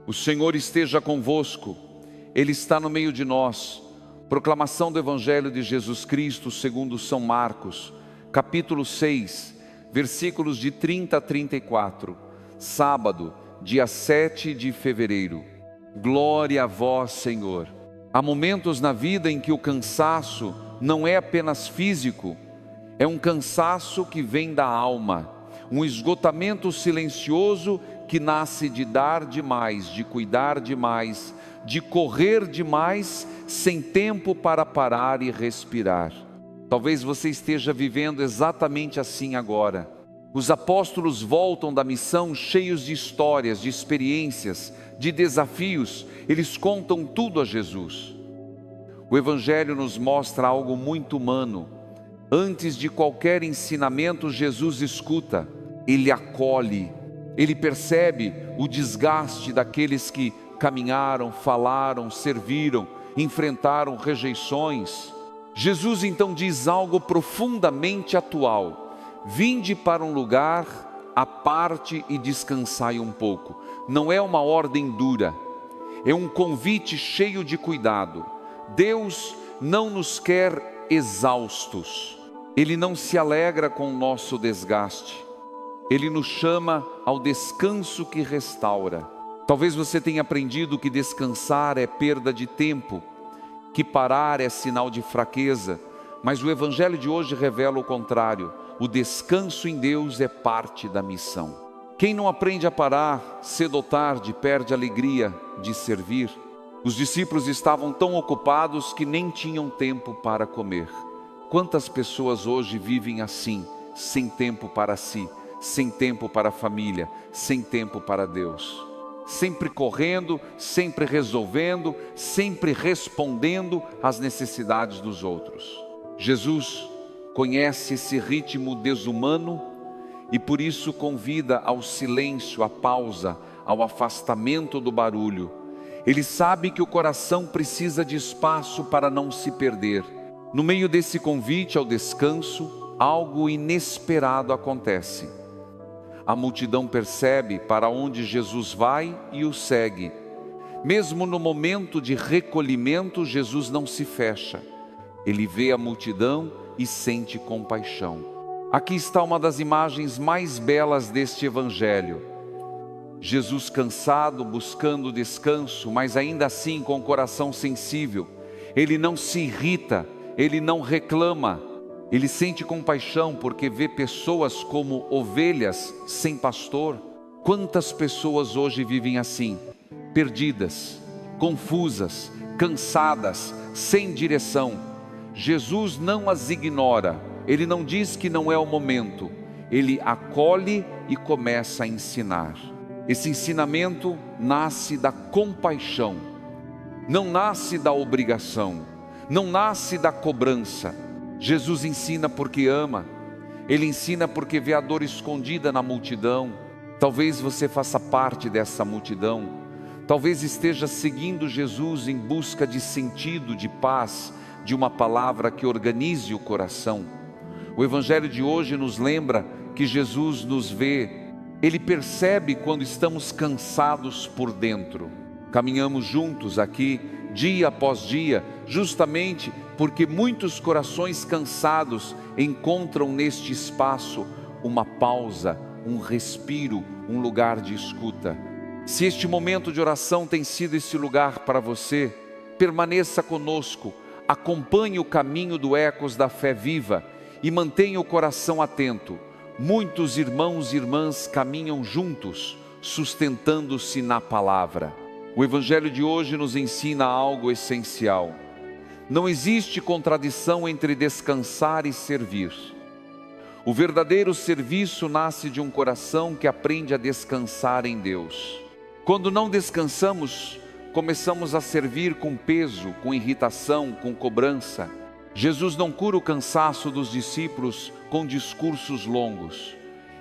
O Senhor esteja convosco, Ele está no meio de nós. Proclamação do Evangelho de Jesus Cristo segundo São Marcos, capítulo 6, versículos de 30 a 34. Sábado, dia 7 de fevereiro. Glória a vós, Senhor. Há momentos na vida em que o cansaço não é apenas físico, é um cansaço que vem da alma, um esgotamento silencioso que nasce de dar demais, de cuidar demais, de correr demais, sem tempo para parar e respirar. Talvez você esteja vivendo exatamente assim agora. Os apóstolos voltam da missão cheios de histórias, de experiências, de desafios. Eles contam tudo a Jesus. O Evangelho nos mostra algo muito humano. Antes de qualquer ensinamento, Jesus escuta, Ele acolhe, Ele percebe o desgaste daqueles que caminharam, falaram, serviram, enfrentaram rejeições. Jesus então diz algo profundamente atual: vinde para um lugar à parte e descansai um pouco. Não é uma ordem dura, é um convite cheio de cuidado. Deus não nos quer exaustos, Ele não se alegra com o nosso desgaste. Ele nos chama ao descanso que restaura. Talvez você tenha aprendido que descansar é perda de tempo, que parar é sinal de fraqueza, mas o Evangelho de hoje revela o contrário. O descanso em Deus é parte da missão. Quem não aprende a parar, cedo ou tarde, perde a alegria de servir. Os discípulos estavam tão ocupados que nem tinham tempo para comer. Quantas pessoas hoje vivem assim, sem tempo para si, sem tempo para a família, sem tempo para Deus? Sempre correndo, sempre resolvendo, sempre respondendo às necessidades dos outros. Jesus conhece esse ritmo desumano e por isso convida ao silêncio, à pausa, ao afastamento do barulho. Ele sabe que o coração precisa de espaço para não se perder. No meio desse convite ao descanso, algo inesperado acontece. A multidão percebe para onde Jesus vai e o segue. Mesmo no momento de recolhimento, Jesus não se fecha. Ele vê a multidão e sente compaixão. Aqui está uma das imagens mais belas deste Evangelho. Jesus cansado, buscando descanso, mas ainda assim com o coração sensível. Ele não se irrita, ele não reclama. Ele sente compaixão porque vê pessoas como ovelhas sem pastor. Quantas pessoas hoje vivem assim, perdidas, confusas, cansadas, sem direção? Jesus não as ignora, Ele não diz que não é o momento, Ele acolhe e começa a ensinar. Esse ensinamento nasce da compaixão, não nasce da obrigação, não nasce da cobrança. Jesus ensina porque ama, Ele ensina porque vê a dor escondida na multidão. Talvez você faça parte dessa multidão, talvez esteja seguindo Jesus em busca de sentido, de paz, de uma palavra que organize o coração. O Evangelho de hoje nos lembra que Jesus nos vê, Ele percebe quando estamos cansados por dentro. Caminhamos juntos aqui, dia após dia, justamente porque muitos corações cansados encontram neste espaço uma pausa, um respiro, um lugar de escuta. Se este momento de oração tem sido esse lugar para você, permaneça conosco, acompanhe o caminho do Ecos da Fé Viva e mantenha o coração atento. Muitos irmãos e irmãs caminham juntos, sustentando-se na palavra. O Evangelho de hoje nos ensina algo essencial. Não existe contradição entre descansar e servir. O verdadeiro serviço nasce de um coração que aprende a descansar em Deus. Quando não descansamos, começamos a servir com peso, com irritação, com cobrança. Jesus não cura o cansaço dos discípulos com discursos longos.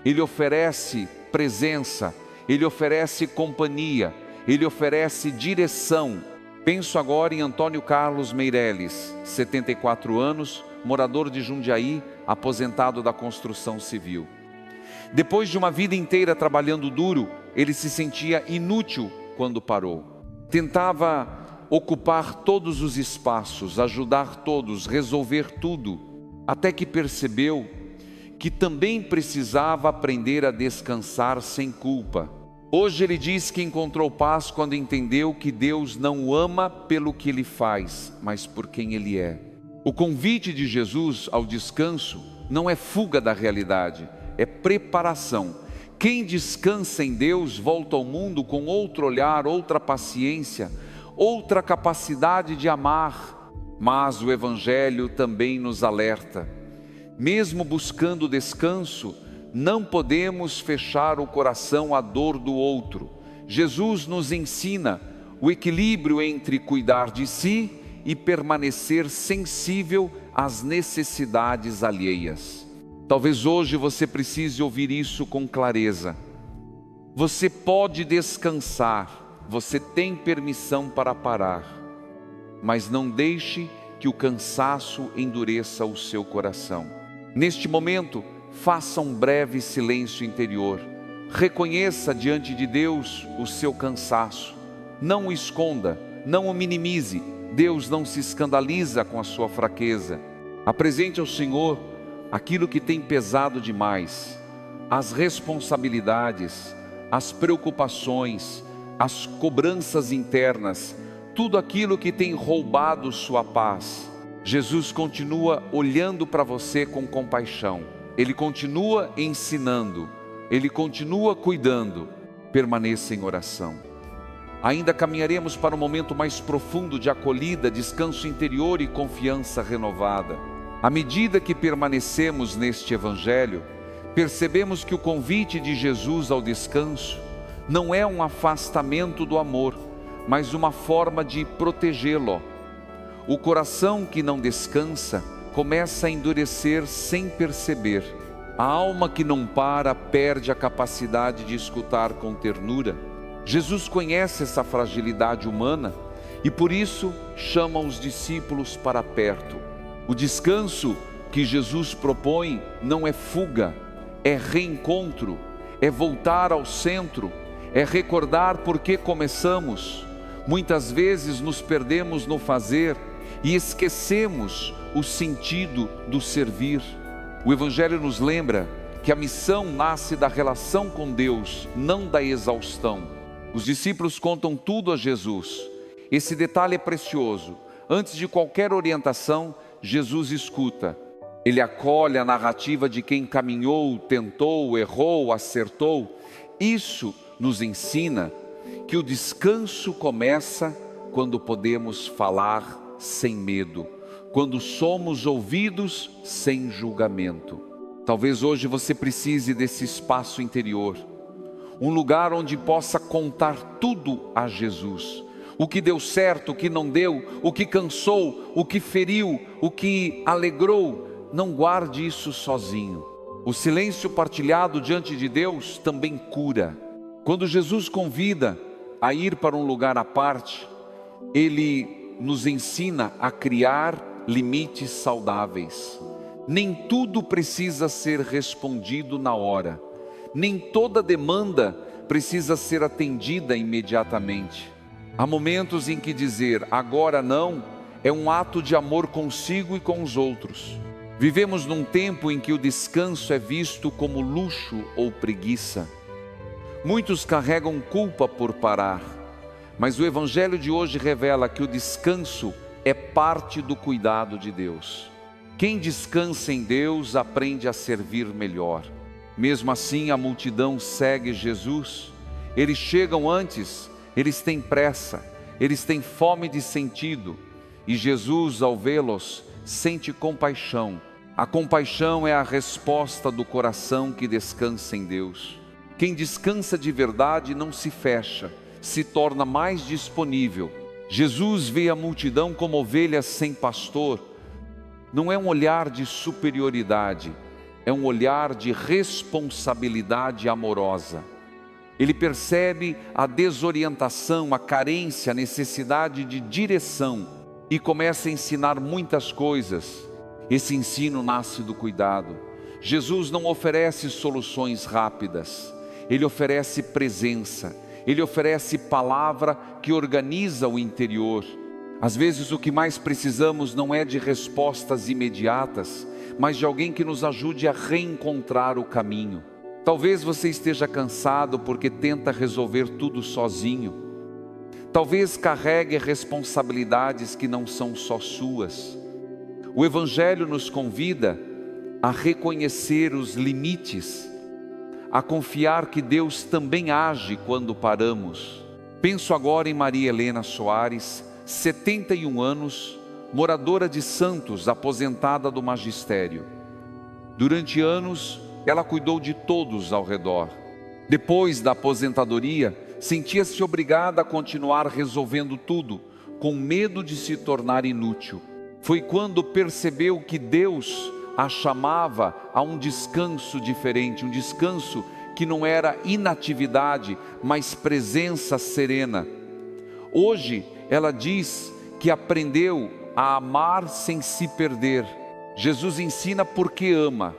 Ele oferece presença, Ele oferece companhia, Ele oferece direção. Penso agora em Antônio Carlos Meireles, 74 anos, morador de Jundiaí, aposentado da construção civil. Depois de uma vida inteira trabalhando duro, ele se sentia inútil quando parou. Tentava ocupar todos os espaços, ajudar todos, resolver tudo, até que percebeu que também precisava aprender a descansar sem culpa. Hoje ele diz que encontrou paz quando entendeu que Deus não o ama pelo que ele faz, mas por quem ele é. O convite de Jesus ao descanso não é fuga da realidade, é preparação. Quem descansa em Deus volta ao mundo com outro olhar, outra paciência, outra capacidade de amar. Mas o Evangelho também nos alerta. Mesmo buscando descanso, não podemos fechar o coração à dor do outro. Jesus nos ensina o equilíbrio entre cuidar de si e permanecer sensível às necessidades alheias. Talvez hoje você precise ouvir isso com clareza. Você pode descansar, você tem permissão para parar, mas não deixe que o cansaço endureça o seu coração. Neste momento, faça um breve silêncio interior. Reconheça diante de Deus o seu cansaço. Não o esconda, não o minimize. Deus não se escandaliza com a sua fraqueza. Apresente ao Senhor aquilo que tem pesado demais, as responsabilidades, as preocupações, as cobranças internas, tudo aquilo que tem roubado sua paz. Jesus continua olhando para você com compaixão. Ele continua ensinando, Ele continua cuidando. Permaneça em oração. Ainda caminharemos para um momento mais profundo de acolhida, descanso interior e confiança renovada. À medida que permanecemos neste Evangelho, percebemos que o convite de Jesus ao descanso não é um afastamento do amor, mas uma forma de protegê-lo. O coração que não descansa começa a endurecer sem perceber. A alma que não para perde a capacidade de escutar com ternura. Jesus conhece essa fragilidade humana e por isso chama os discípulos para perto. O descanso que Jesus propõe não é fuga, é reencontro, é voltar ao centro, é recordar por que começamos. Muitas vezes nos perdemos no fazer e esquecemos o sentido do servir. O Evangelho nos lembra que a missão nasce da relação com Deus, não da exaustão. Os discípulos contam tudo a Jesus. Esse detalhe é precioso. Antes de qualquer orientação, Jesus escuta. Ele acolhe a narrativa de quem caminhou, tentou, errou, acertou. Isso nos ensina que o descanso começa quando podemos falar sem medo, quando somos ouvidos sem julgamento. Talvez hoje você precise desse espaço interior, um lugar onde possa contar tudo a Jesus. O que deu certo, o que não deu, o que cansou, o que feriu, o que alegrou. Não guarde isso sozinho. O silêncio partilhado diante de Deus também cura. Quando Jesus convida a ir para um lugar à parte, Ele nos ensina a criar limites saudáveis. Nem tudo precisa ser respondido na hora. Nem toda demanda precisa ser atendida imediatamente. Há momentos em que dizer agora não é um ato de amor consigo e com os outros. Vivemos num tempo em que o descanso é visto como luxo ou preguiça. Muitos carregam culpa por parar, mas o Evangelho de hoje revela que o descanso é parte do cuidado de Deus. Quem descansa em Deus aprende a servir melhor. Mesmo assim, a multidão segue Jesus. Eles chegam antes, eles têm pressa, eles têm fome de sentido. E Jesus, ao vê-los, sente compaixão. A compaixão é a resposta do coração que descansa em Deus. Quem descansa de verdade não se fecha, se torna mais disponível. Jesus vê a multidão como ovelhas sem pastor. Não é um olhar de superioridade, é um olhar de responsabilidade amorosa. Ele percebe a desorientação, a carência, a necessidade de direção e começa a ensinar muitas coisas. Esse ensino nasce do cuidado. Jesus não oferece soluções rápidas, Ele oferece presença. Ele oferece palavra que organiza o interior. Às vezes o que mais precisamos não é de respostas imediatas, mas de alguém que nos ajude a reencontrar o caminho. Talvez você esteja cansado porque tenta resolver tudo sozinho. Talvez carregue responsabilidades que não são só suas. O Evangelho nos convida a reconhecer os limites, a confiar que Deus também age quando paramos. Penso agora em Maria Helena Soares, 71 anos, moradora de Santos, aposentada do magistério. Durante anos, ela cuidou de todos ao redor. Depois da aposentadoria, sentia-se obrigada a continuar resolvendo tudo, com medo de se tornar inútil. Foi quando percebeu que Deus a chamava a um descanso diferente, um descanso que não era inatividade, mas presença serena. Hoje, ela diz que aprendeu a amar sem se perder. Jesus ensina porque ama.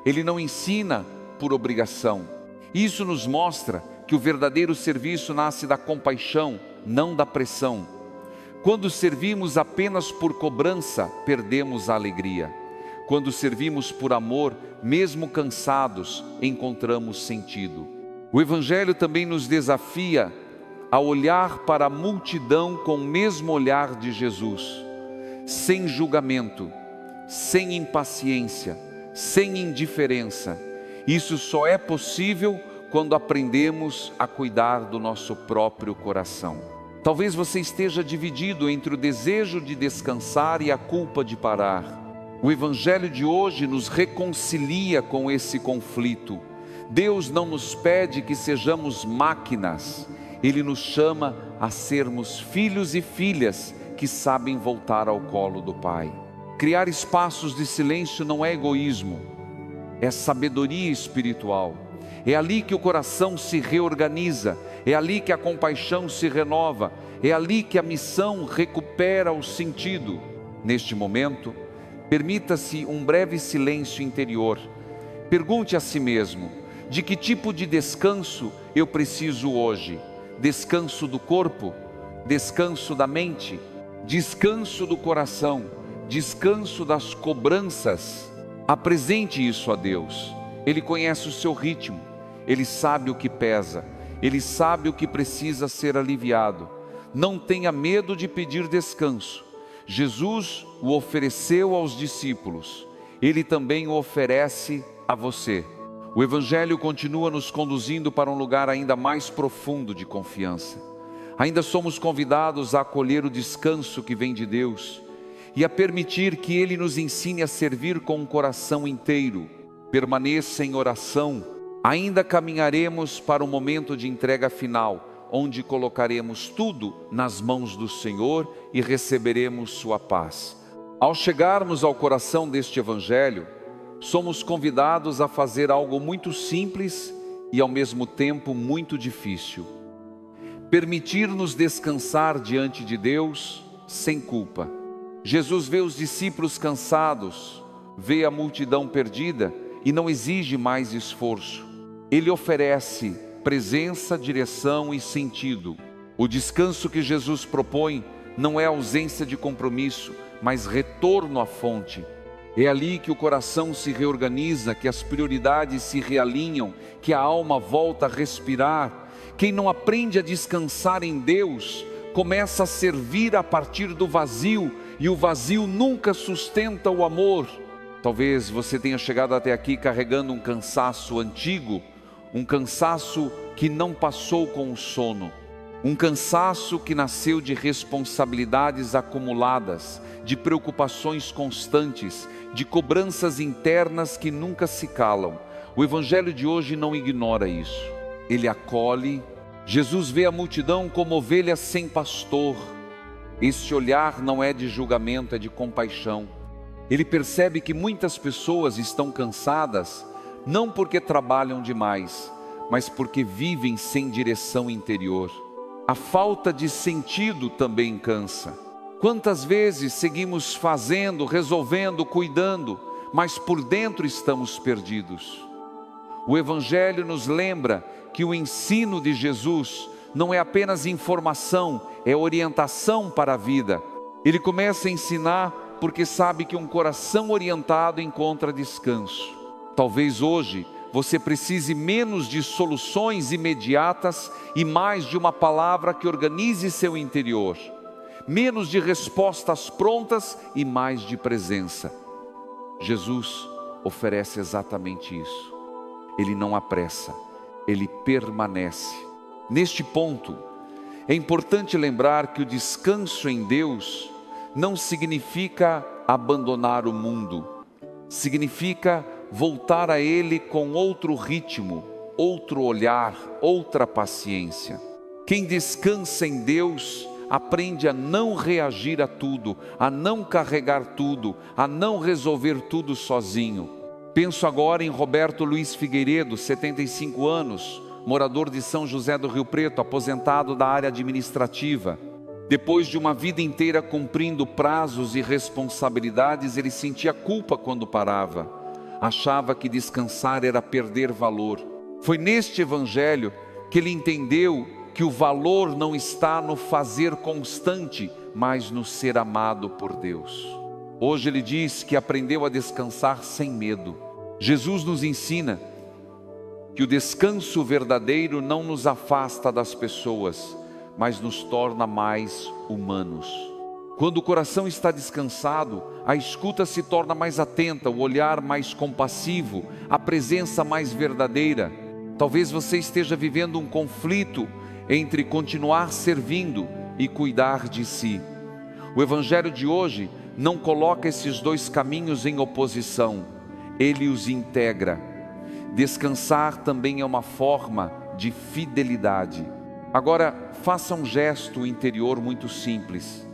Ele não ensina por obrigação. Isso nos mostra que o verdadeiro serviço nasce da compaixão, não da pressão. Quando servimos apenas por cobrança, perdemos a alegria. Quando servimos por amor, mesmo cansados, encontramos sentido. O Evangelho também nos desafia a olhar para a multidão com o mesmo olhar de Jesus, sem julgamento, sem impaciência, sem indiferença. Isso só é possível quando aprendemos a cuidar do nosso próprio coração. Talvez você esteja dividido entre o desejo de descansar e a culpa de parar. O Evangelho de hoje nos reconcilia com esse conflito. Deus não nos pede que sejamos máquinas. Ele nos chama a sermos filhos e filhas que sabem voltar ao colo do Pai. Criar espaços de silêncio não é egoísmo, é sabedoria espiritual. É ali que o coração se reorganiza, é ali que a compaixão se renova, é ali que a missão recupera o sentido. Neste momento, permita-se um breve silêncio interior. Pergunte a si mesmo: de que tipo de descanso eu preciso hoje? Descanso do corpo? Descanso da mente? Descanso do coração? Descanso das cobranças? Apresente isso a Deus. Ele conhece o seu ritmo, Ele sabe o que pesa, Ele sabe o que precisa ser aliviado. Não tenha medo de pedir descanso. Jesus o ofereceu aos discípulos, Ele também o oferece a você. O Evangelho continua nos conduzindo para um lugar ainda mais profundo de confiança. Ainda somos convidados a acolher o descanso que vem de Deus e a permitir que Ele nos ensine a servir com um coração inteiro. Permaneça em oração. Ainda caminharemos para um momento de entrega final, onde colocaremos tudo nas mãos do Senhor e receberemos sua paz. Ao chegarmos ao coração deste Evangelho, somos convidados a fazer algo muito simples e ao mesmo tempo muito difícil. Permitir-nos descansar diante de Deus sem culpa. Jesus vê os discípulos cansados, vê a multidão perdida e não exige mais esforço. Ele oferece presença, direção e sentido. O descanso que Jesus propõe não é ausência de compromisso, mas retorno à fonte. É ali que o coração se reorganiza, que as prioridades se realinham, que a alma volta a respirar. Quem não aprende a descansar em Deus, começa a servir a partir do vazio, e o vazio nunca sustenta o amor. Talvez você tenha chegado até aqui carregando um cansaço antigo, um cansaço que não passou com o sono, um cansaço que nasceu de responsabilidades acumuladas, de preocupações constantes, de cobranças internas que nunca se calam. O Evangelho de hoje não ignora isso. Ele acolhe. Jesus vê a multidão como ovelhas sem pastor. Esse olhar não é de julgamento, é de compaixão. Ele percebe que muitas pessoas estão cansadas, não porque trabalham demais, mas porque vivem sem direção interior. A falta de sentido também cansa. Quantas vezes seguimos fazendo, resolvendo, cuidando, mas por dentro estamos perdidos? O Evangelho nos lembra que o ensino de Jesus não é apenas informação, é orientação para a vida. Ele começa a ensinar porque sabe que um coração orientado encontra descanso. Talvez hoje você precise menos de soluções imediatas e mais de uma palavra que organize seu interior. Menos de respostas prontas e mais de presença. Jesus oferece exatamente isso. Ele não apressa, ele permanece. Neste ponto, é importante lembrar que o descanso em Deus não significa abandonar o mundo. Significa voltar a Ele com outro ritmo, outro olhar, outra paciência. Quem descansa em Deus aprende a não reagir a tudo, a não carregar tudo, a não resolver tudo sozinho. Penso agora em Roberto Luiz Figueiredo, 75 anos, morador de São José do Rio Preto, aposentado da área administrativa. Depois de uma vida inteira cumprindo prazos e responsabilidades, ele sentia culpa quando parava. Achava que descansar era perder valor. Foi neste evangelho que ele entendeu que o valor não está no fazer constante, mas no ser amado por Deus. Hoje ele diz que aprendeu a descansar sem medo. Jesus nos ensina que o descanso verdadeiro não nos afasta das pessoas, mas nos torna mais humanos. Quando o coração está descansado, a escuta se torna mais atenta, o olhar mais compassivo, a presença mais verdadeira. Talvez você esteja vivendo um conflito entre continuar servindo e cuidar de si. O evangelho de hoje não coloca esses dois caminhos em oposição, ele os integra. Descansar também é uma forma de fidelidade. Agora, faça um gesto interior muito simples.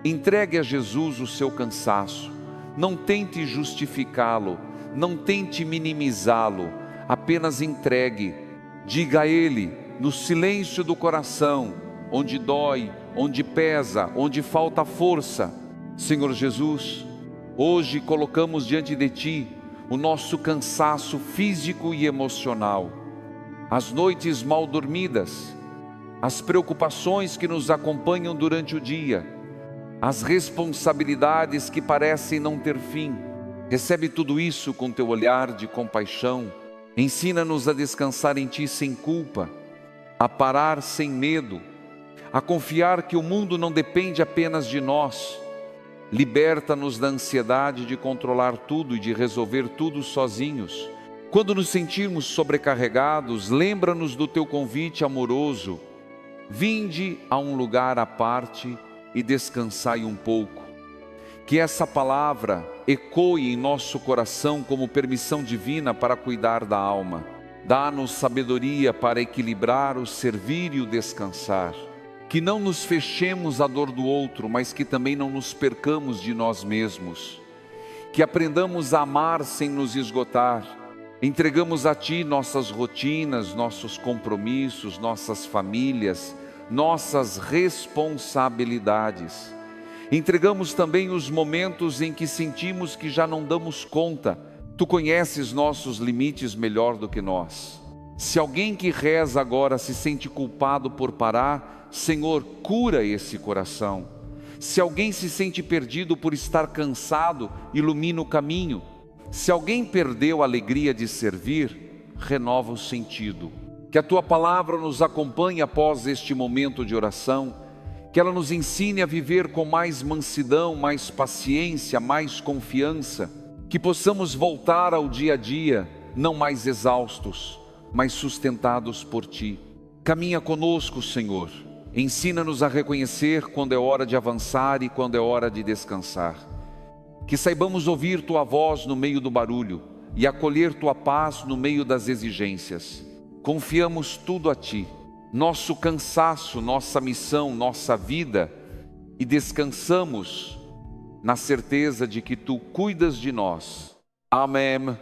Entregue a Jesus o seu cansaço. Não tente justificá-lo, não tente minimizá-lo, apenas entregue. Diga a Ele, no silêncio do coração, onde dói, onde pesa, onde falta força: Senhor Jesus, hoje colocamos diante de Ti o nosso cansaço físico e emocional, as noites mal dormidas, as preocupações que nos acompanham durante o dia, as responsabilidades que parecem não ter fim. Recebe tudo isso com Teu olhar de compaixão. Ensina-nos a descansar em Ti sem culpa, a parar sem medo, a confiar que o mundo não depende apenas de nós. Liberta-nos da ansiedade de controlar tudo e de resolver tudo sozinhos. Quando nos sentirmos sobrecarregados, lembra-nos do Teu convite amoroso: vinde a um lugar à parte e descansai um pouco. Que essa palavra ecoe em nosso coração como permissão divina para cuidar da alma. Dá-nos sabedoria para equilibrar o servir e o descansar. Que não nos fechemos à dor do outro, mas que também não nos percamos de nós mesmos. Que aprendamos a amar sem nos esgotar. Entregamos a Ti nossas rotinas, nossos compromissos, nossas famílias, nossas responsabilidades. Entregamos também os momentos em que sentimos que já não damos conta. Tu conheces nossos limites melhor do que nós. Se alguém que reza agora se sente culpado por parar, Senhor, cura esse coração. Se alguém se sente perdido por estar cansado, ilumina o caminho. Se alguém perdeu a alegria de servir, renova o sentido. Que a Tua palavra nos acompanhe após este momento de oração, que ela nos ensine a viver com mais mansidão, mais paciência, mais confiança, que possamos voltar ao dia a dia, não mais exaustos, mas sustentados por Ti. Caminha conosco, Senhor. Ensina-nos a reconhecer quando é hora de avançar e quando é hora de descansar. Que saibamos ouvir Tua voz no meio do barulho e acolher Tua paz no meio das exigências. Confiamos tudo a Ti, nosso cansaço, nossa missão, nossa vida, e descansamos na certeza de que Tu cuidas de nós. Amém.